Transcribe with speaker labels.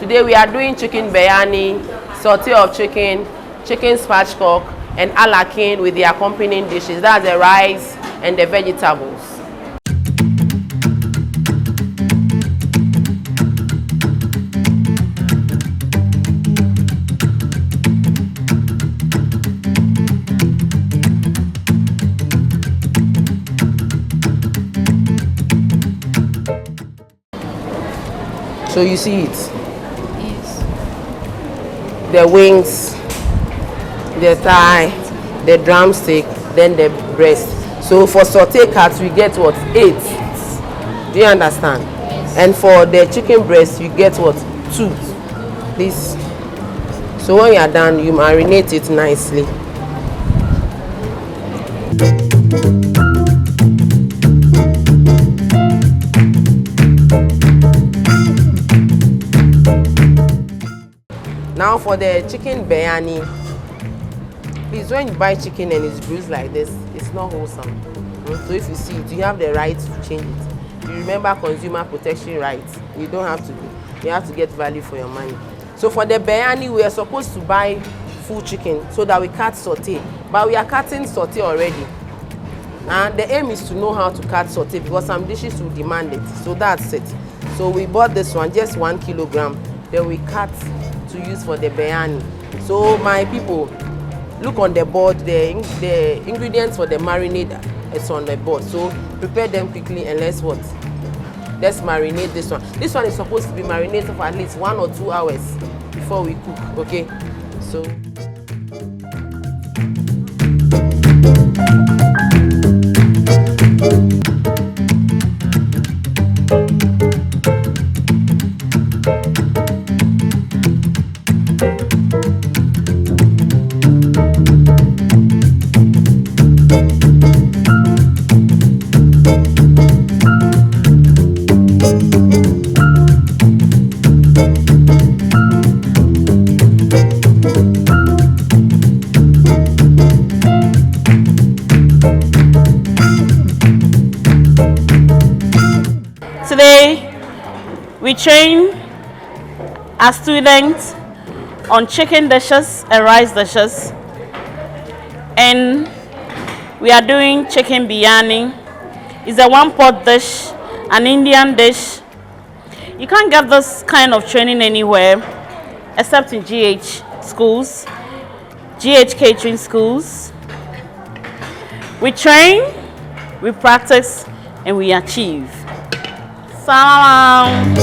Speaker 1: Today we are doing chicken biryani, saute of chicken, chicken spatchcock, and alakin with the accompanying dishes. That's the rice and the vegetables. So you see it?
Speaker 2: Yes.
Speaker 1: The wings, the thigh, the drumstick, then the breast. So for saute cuts, we get what? 8. Do you understand?
Speaker 2: Yes.
Speaker 1: And for the chicken breast, you get what? 2. This. So when you are done, you marinate it nicely. Now for the chicken biryani, please, when you buy chicken and it's bruised like this, it's not wholesome. So if you see it, you have the right to change it. You remember consumer protection rights. You don't have to do. You have to get value for your money. So for the biryani, we are supposed to buy full chicken so that we cut saute. But we are cutting saute already. And the aim is to know how to cut saute because some dishes will demand it. So that's it. So we bought this one, just 1 kilogram. Then we cut to use for the biryani. So my people, look on the board, the ingredients for the marinade is on the board. So prepare them quickly and let's marinate this one. This one is supposed to be marinated for at least 1 or 2 hours before we cook, okay? So
Speaker 3: today, we train our students on chicken dishes and rice dishes. And we are doing chicken biryani. It's a one-pot dish, an Indian dish. You can't get this kind of training anywhere except in GH schools, GH catering schools. We train, we practice, and we achieve. Salam.